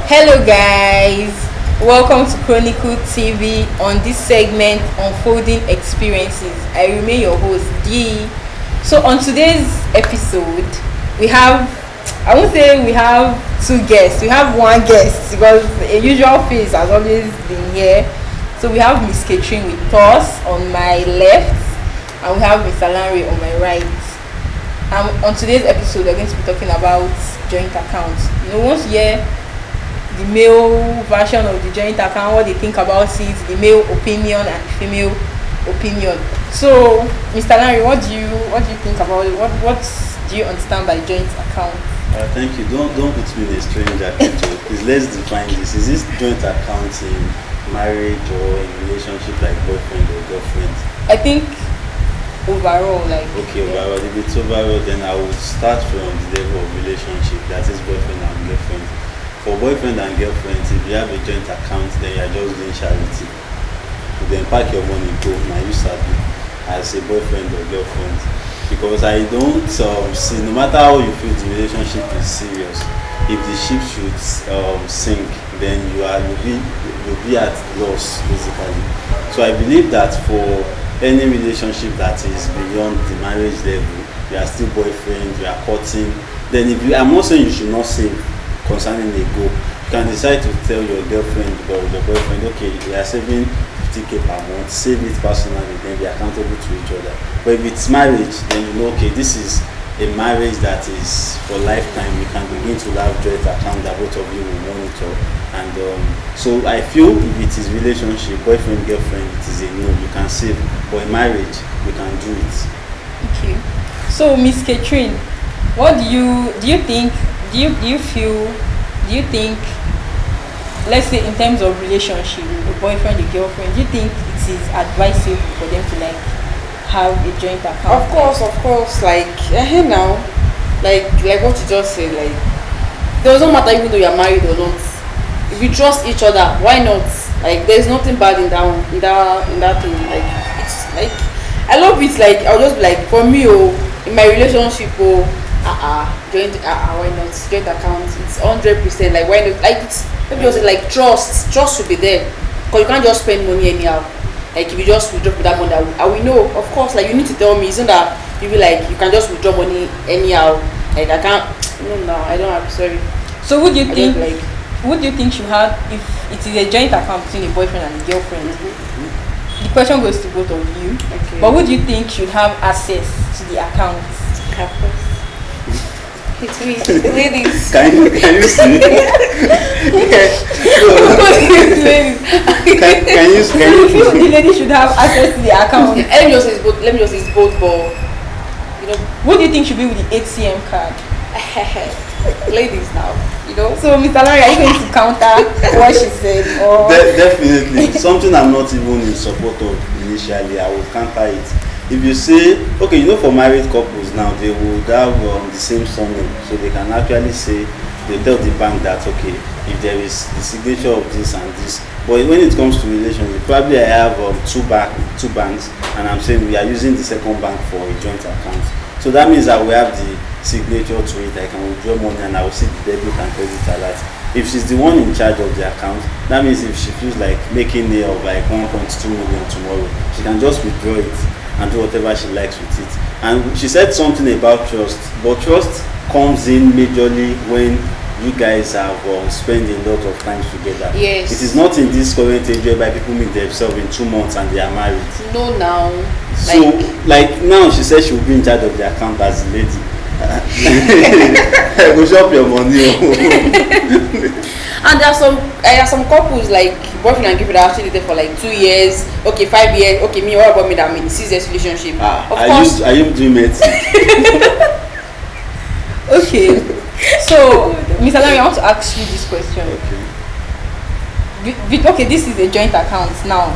Hello, guys. Welcome to Chronicle TV. On this segment, Unfolding Experiences, I remain your host, D. So, on today's episode, we have, I won't say we have two guests, we have one guest because a usual face has always been here. So, we have Miss Catherine with us on my left, and we have Mr. Larry on my right. On today's episode, we're going to be talking about joint accounts. Once you hear the male version of the joint account, what they think about it, the male opinion and the female opinion. So, Mr. Larry, what do you think about it? What do you understand by joint account? Thank you. Don't put me in a strange account. Please, let's define this. Is this joint account in marriage or in relationship like boyfriend or girlfriend? I think overall, overall. If it's overall, then I would start from the level of relationship, that is boyfriend and girlfriend. For boyfriend and girlfriend, if you have a joint account, then you're just doing charity. You then pack your money, go. Now you sabi as a boyfriend or girlfriend. Because I don't see, no matter how you feel the relationship is serious, if the ship should sink, then you'll be at loss basically. So I believe that for any relationship that is beyond the marriage level, you are still boyfriend, you are courting, then I'm not saying you should not save concerning a goal. You can decide to tell your girlfriend or your boyfriend, okay, we are saving 50k per month, save it personally, then be accountable to each other. But if it's marriage, then you know, okay, this is a marriage that is for lifetime. You can begin to have joint account that both of you will monitor. And so I feel if it is relationship, boyfriend, girlfriend, it is a no, you can save. But in marriage, you can do it. Okay. So, Miss Catherine, what do you think? Do you think, let's say in terms of relationship, a boyfriend, a girlfriend, do you think it is advisable for them to have a joint account? Of course, now, like what you just said, it doesn't matter even though you're married or not. If you trust each other, why not? There's nothing bad in that thing. It's I love it. I'll just be for me, in my relationship, joint why not joint account? It's 100%. Why not? It's maybe just trust should be there, because you can't just spend money anyhow. If you just withdraw that money, I will know. Of course, you need to tell me. Isn't that you be you can just withdraw money anyhow? I can't. No, I don't have. Sorry. So would you think what do you think should have if it is a joint account between a boyfriend and a girlfriend? Mm-hmm. The question goes to both of you. Okay. But would you think should have access to the account? Of course. It's me, ladies. Can you see? Can you feel the lady should have access to the account? Let me just say it's both, but what do you think should be with the ATM card? Ladies now, So, Mr. Larry, are you going to counter what she said? Or definitely something I'm not even in support of initially. I will counter it. If you say, okay, for married couples now, they would have the same surname, so they can actually say, they tell the bank that, okay, if there is the signature of this and this. But when it comes to relationship, probably I have two banks, and I'm saying we are using the second bank for a joint account. So that means that we have the signature to it. I can withdraw money and I will see the debit and credit alert. If she's the one in charge of the account, that means if she feels like making it of 1.2 million tomorrow, she can just withdraw it and do whatever she likes with it. And she said something about trust, but trust comes in majorly when you guys have spent a lot of time together. Yes. It is not in this current age whereby people meet themselves in 2 months and they are married. No, now. So, now she said she will be in charge of the account as a lady. Go shop your money. And there are some couples boyfriend and girlfriend are actually there for 2 years, 5 years. Okay, me, what about me that 6 years relationship? Of course. Are you doing it? Okay. So, Mr. Larry, I want to ask you this question. Okay, this is a joint account now.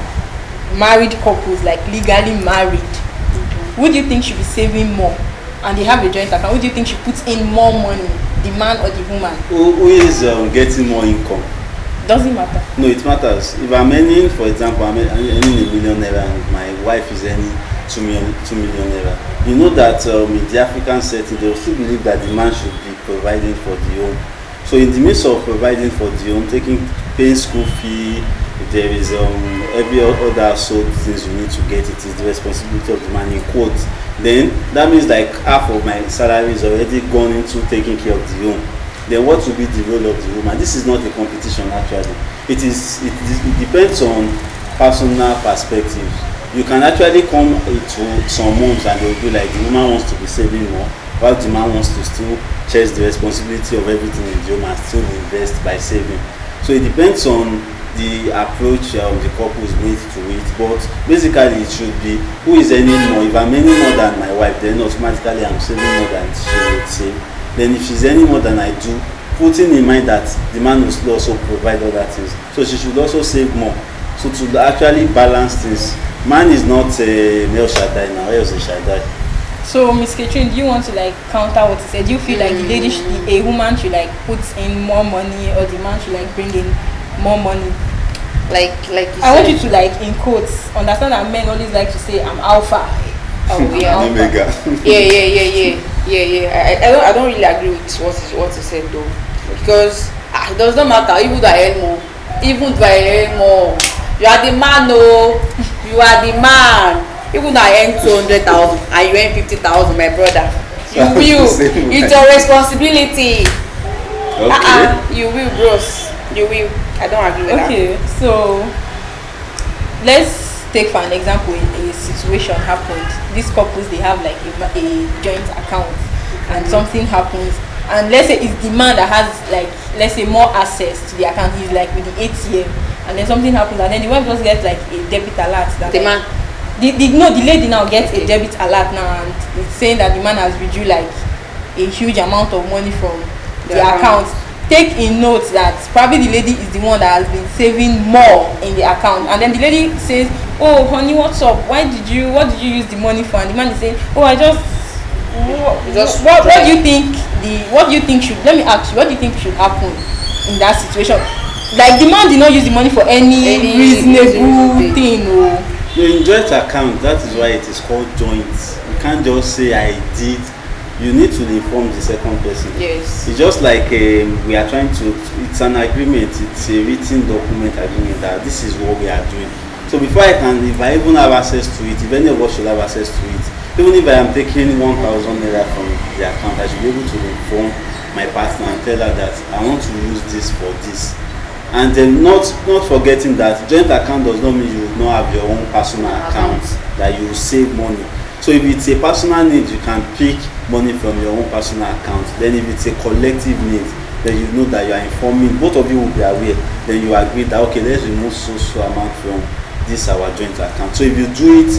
Married couples, legally married. Mm-hmm. Would you think should be saving more? And they have a joint account. Would you think she puts in more money, the man or the woman? Who is getting more income? Doesn't matter. No, it matters. If I'm earning, for example, I'm earning ₦1 million and my wife is earning 2 million naira. You know that in the African setting, they will still believe that the man should be providing for the home. So in the midst of providing for the home, paying school fee, if there is every other sort of things you need to get, it is the responsibility of the man in quotes. Then that means like half of my salary is already gone into taking care of the home. Then what will be the role of the woman? This is not a competition actually. It depends on personal perspective. You can actually come to some homes and they will be like the woman wants to be saving more, while the man wants to still share the responsibility of everything in the home and still invest by saving. So it depends on the approach the couples need to it, but basically it should be who is earning more. If I'm earning more than my wife, then automatically I'm saving more than she would save. Then if she's earning more than I do, putting in mind that the man will also provide other things, so she should also save more. So to actually balance this, man is not a male Shaddai now, else a Shaddai. So Miss Catherine, do you want to like counter what you said? Do you feel like the lady a woman should like put in more money, or the man should like bring in more money? Like I want you to like in quotes understand that men always like to say I'm alpha. Oh yeah. Omega. Yeah. I don't really agree with what you said though, because it does not matter. Even though I earn more, you are the man. Oh, you are the man. Even though I earn 200,000 and you earn 50,000, my brother, you will. It's your responsibility. Okay. You will, bros. You will. I don't agree with that. Okay, so let's take for an example a situation happened. These couples, they have like a joint account, and something happens, and let's say it's the man that has like, let's say, more access to the account. He's like with the ATM, and then something happens, and then the wife just gets like a debit alert that The man. the lady now gets a debit alert now, and it's saying that the man has withdrew like a huge amount of money from the account. Take in note that probably the lady is the one that has been saving more in the account, and then the lady says, "Oh honey, what's up? What did you use the money for?" And the man is saying, "Oh, I just what do you think should, let me ask you, what do you think should happen in that situation? Like the man did not use the money for any reasonable thing. Oh. In joint account, that is why it is called joint. You can't just say I did. You need to inform the second person. Yes. It's just like we are trying to, it's an agreement, it's a written document agreement that this is what we are doing. So before if I even have access to it, if any of us should have access to it, even if I am taking 1,000 naira from the account, I should be able to inform my partner and tell her that I want to use this for this. And then not forgetting that joint account does not mean you will not have your own personal account that you will save money. So if it's a personal need, you can pick money from your own personal account. Then if it's a collective need, then you know that you are informing, both of you will be aware. Then you agree that okay, let's remove so amount from this our joint account. So if you do it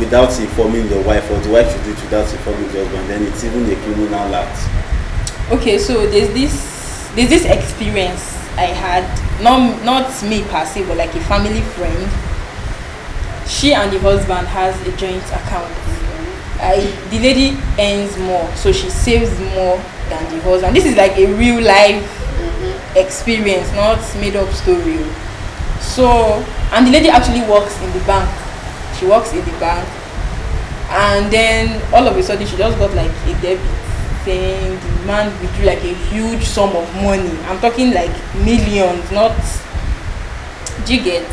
without informing your wife, or the wife should do it without informing the husband, then it's even a criminal act. Okay, so there's this experience I had, not me per se, but like a family friend. She and the husband has a joint account. The lady earns more, so she saves more than the husband. This is like a real life experience, not made up story. So, and the lady actually works in the bank. She works in the bank, and then all of a sudden she just got like a debit saying the man withdrew like a huge sum of money. I'm talking like millions, not. Do you get?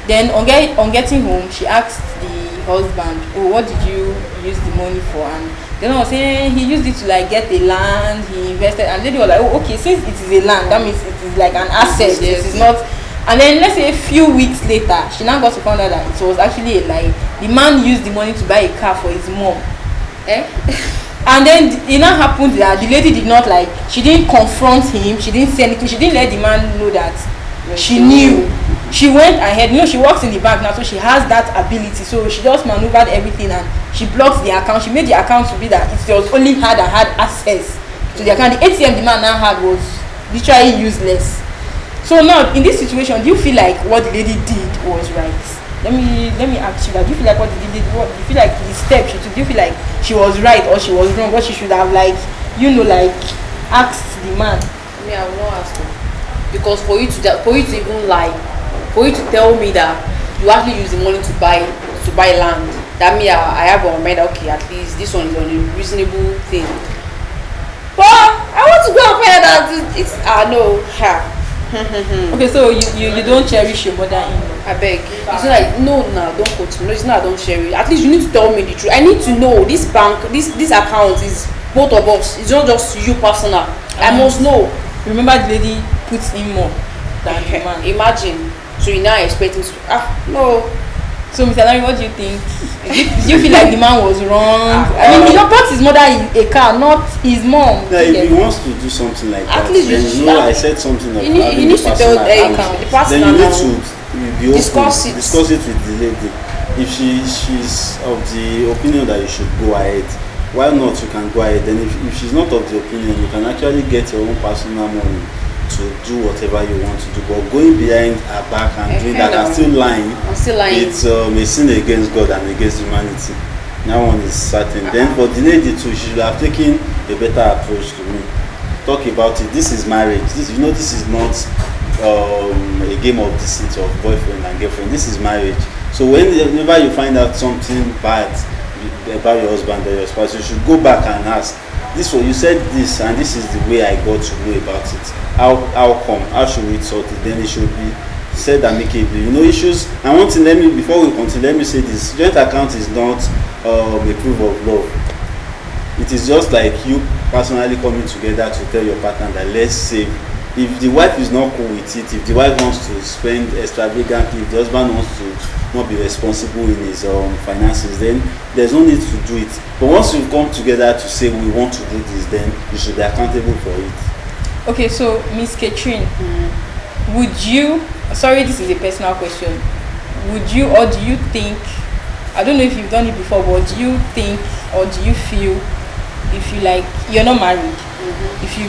Then on getting home, she asked the husband, "Oh, what did you use the money for?" And then I was saying he used it to like get a land, he invested. And the lady was like, "Oh, okay, since it is a land, that means it is like an asset. Yes. It is not." And then let's say a few weeks later, she now got to find out that it was actually a lie. The man used the money to buy a car for his mom. And then it now happened that the lady did not like, she didn't confront him, she didn't say anything, she didn't let the man know that she knew. She went ahead, she works in the bank now, so she has that ability. So she just maneuvered everything and she blocked the account. She made the account to be that it was only her that had access to the account. The ATM the man now had was literally useless. So now in this situation, do you feel like what the lady did was right? Let me ask you that. Do you feel like what the lady did? What do you feel like the step she took? Do you feel like she was right or she was wrong? What she should have like asked the man? Me, I will not ask him, because for you to even lie, for you to tell me that you actually use the money to buy land, that me I have on my mind, okay, at least this one is on a reasonable thing. But I want to go and find out that it's no. Okay, so you don't cherish your mother-in-law. I beg. It's not like no, don't quote me. No, it's not. I don't share it. At least you need to tell me the truth. I need to know this bank, this account is both of us. It's not just you personal. I must know. Remember, the lady puts in more than the man. Imagine. So you now expecting to no. So, Mr. Larry, what do you think? Do you feel like the man was wrong? I mean, he bought his mother a car, not his mom. Yeah, if he wants to do something like At that, least then you I said something of you need to tell the then you need to be open, discuss it with the lady. If she's of the opinion that you should go ahead, why not? You can go ahead. Then if she's not of the opinion, you can actually get your own personal money to do whatever you want to do. But going behind her back and doing that and still lying, it's a sin against God and against humanity. That one is certain. Then for the lady too, she should have taken a better approach to me. Talk about it. This is marriage. This is not a game of deceit of boyfriend and girlfriend. This is marriage. So whenever you find out something bad about your husband or your spouse, you should go back and ask, this one you said this and this is the way I got to know about it. How come? How should we sort it? Then it should be said amicably. Issues. And one thing, before we continue, let me say this: joint account is not a proof of love. It is just like you personally coming together to tell your partner that let's save. If the wife is not cool with it, if the wife wants to spend extravagantly, if the husband wants to not be responsible in his finances, then there's no need to do it. But once you've come together to say we want to do this, then you should be accountable for it. Okay, so Miss Catherine, would you, sorry, this is a personal question, would you or do you think, I don't know if you've done it before, but do you think or do you feel, if you like, you're not married, if you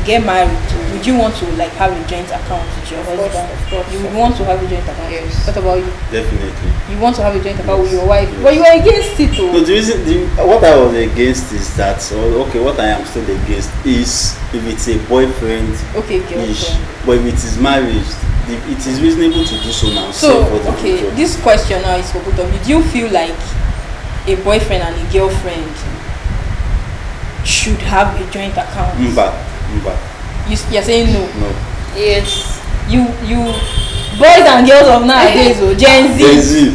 get married, would you want to like have a joint account with your husband? Of course. You would want to have a joint account. Yes. What about you? Definitely. You want to have a joint account with your wife, Yes. but you are against it too. No, the reason, what I was against is that, what I am still against is if it's a boyfriend Okay, ish, but if it is marriage, it is reasonable to do so now. So, for the okay, future. this question now is for both of you. Do you feel like a boyfriend and a girlfriend should have a joint account? Mba. You're saying no. No. Yes. You boys and girls of nowadays, Gen Z.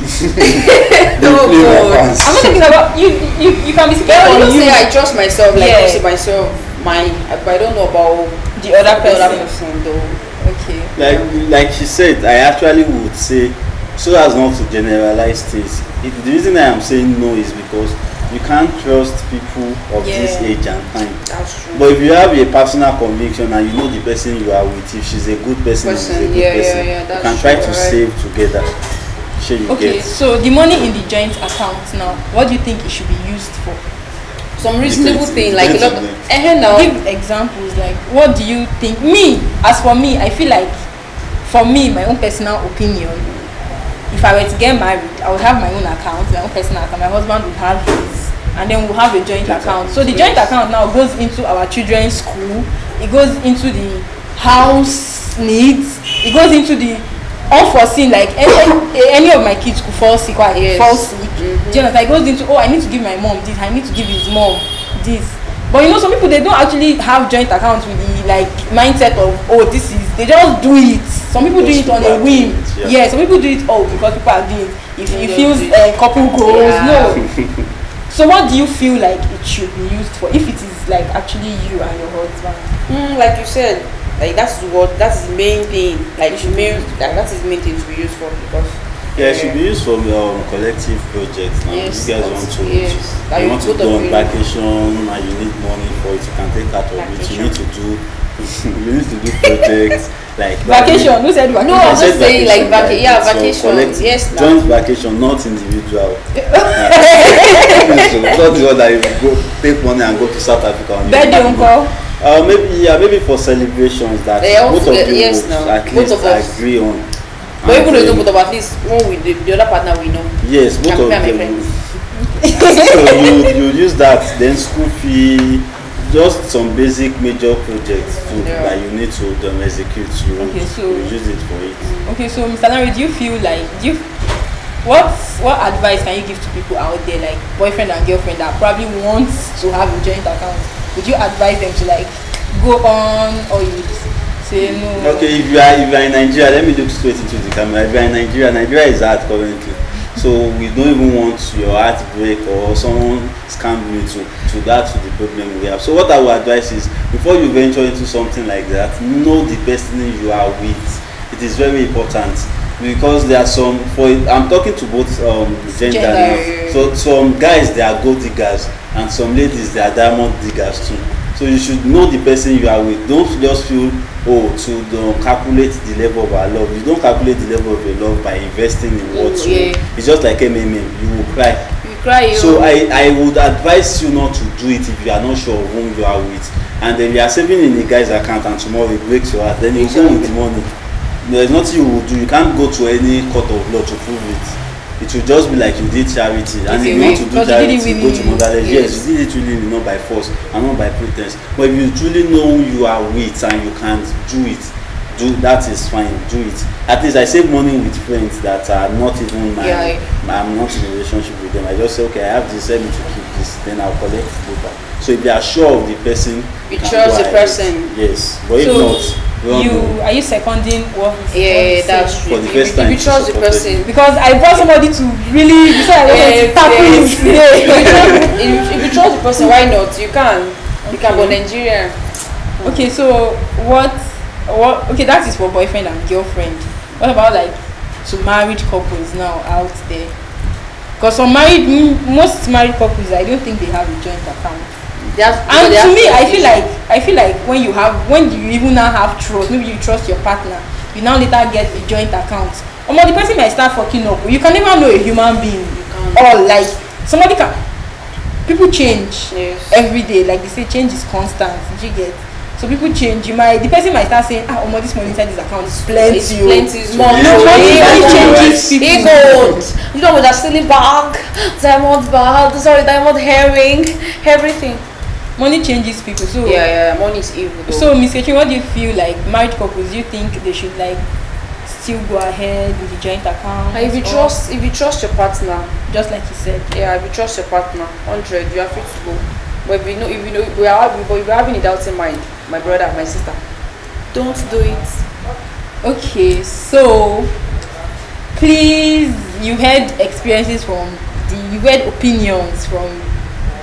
No, I'm not thinking about you. You can be speaking Well, on you you. say I trust myself, like Yeah. I say myself, but I don't know about The other the other person. person though. Okay. Like she said, I actually would say, so as not to generalize things. The reason I am saying no is because you can't trust people of this age and time. That's true. But if you have a personal conviction and you know the person you are with, if she's a good person, and she's a good person, you that's can try true, to right. save together. Sure you Okay. get. So the money in the joint account now, what do you think it should be used for? Some reasonable Depends- thing, like a lot. depends Now. Give examples. Like, what do you think? As for me, I feel like, for me, my own personal opinion, if I were to get married, I would have my own account, my own personal account. My husband would have his, and then we'll have a joint account. So the joint account now goes into our children's school. It goes into the house needs. It goes into the unforeseen, like any of my kids could fall sick or fall sick. Do you understand? It goes into, I need to give my mom this, I need to give his mom this. But some people, they don't actually have joint accounts with the like mindset of, they just do it. Some people do it on a whim. Yeah, some people do it because people are doing it. If it feels couple goals, no. So what do you feel like it should be used for if it is like actually you and your husband? Like you said, like that's the main thing. Like that is the main thing to be used for because. Yeah, it should be used for collective projects now. Yes, You guys want to, Like you want to both go of on you. vacation and you need money for it. You can take out of it. You need to do, projects like Vacation? Who said vacation? No, I'm said just saying like it's vacation. collective, Yes, now. joint vacation, not individual. So not the one that you go take money and go to South Africa. On Birthday uncle. Maybe for celebrations that They all both of together, you yes, would now. at Both least of us. agree on. But even And, though you know, but at least one with the other partner we know. yes, both of And my them. friends. So you use that, then school fee, just some basic major projects too that you need to execute. Okay, so you use it for it. Okay, so Mr. Larry, do you feel like what advice can you give to people out there, like boyfriend and girlfriend that probably wants to have a joint account, would you advise them to like go on, or you say no? Okay, if you are in Nigeria, let me look straight into the camera. If you are in Nigeria, Nigeria is hard currently. So we don't even want your heart break or someone scam you to that to the problem we have. So what I would advise is, before you venture into something like that, know the person you are with. It is very important, because there are some, I'm talking to both gender now. So some guys, they are gold diggers, and some ladies, they are diamond diggers too. So you should know the person you are with. Don't just feel, to calculate the level of our love. You don't calculate the level of your love by investing in what you. It's just like MMA. You will cry. You cry. So I would advise you not to do it if you are not sure of whom you are with. And then you are saving in a guy's account, and tomorrow it breaks your heart. Then you go with the money. There's nothing you will do. You can't go to any court of law to prove it. It will just be like you did charity, and if you want to do charity, go to motherless. Yes, you did it really, not by force and not by pretense. But if you truly know who you are with and you can't do it, that is fine. Do it. At least I save money with friends that are not even I'm not in a relationship with them. I just say, okay, I have this, let me to keep this, then I'll collect it later. So if you are sure of the person, you trust the person. Yes, but if not, are you seconding what that's true. For the first time, if you trust the person, because I brought somebody to really decide to tackle him today. If you trust the person, why not? You can be Nigerian. Okay, so what okay, that is for boyfriend and girlfriend. What about like to married couples now out there? Because most married couples, I don't think they have a joint account. And to me, I feel like when you even now have trust, maybe you trust your partner, you now later get a joint account. Or the person might start fucking up. You can never know a human being. Or like somebody can. People change every day. Like they say, change is constant. Did you get? So people change. The person might start saying, this money inside this account is plenty. It's plenty. It's more. Money changes people. You know, with a silly bag, diamond herring, everything. Money changes people. So money is evil though. So Miss Kechi, what do you feel like married couples, do you think they should like still go ahead with the joint account? If you trust your partner, just like you said. If you trust your partner 100, you are free to go. But if you know we are having a doubting mind, my brother, my sister, don't do it. Okay, so please, you heard experiences you heard opinions from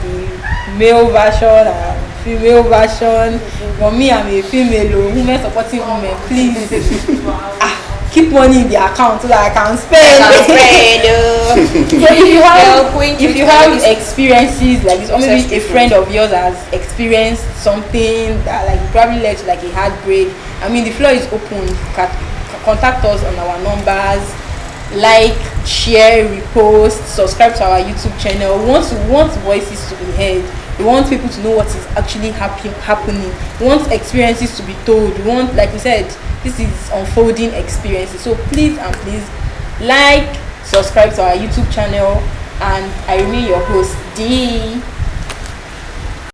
the male version and female version. For me, I'm a female, women supporting women. Please keep money in the account so that I can spend. So if you have experiences like this, or maybe a friend of yours has experienced something that like probably led to like a heartbreak, I mean the floor is open. Contact us on our numbers. Like, share, repost, subscribe to our YouTube channel. We want voices to be heard. We want people to know what is actually happening. We want experiences to be told. We want, like we said, this is unfolding experiences. So please like, subscribe to our YouTube channel, and I remain your host, Dee.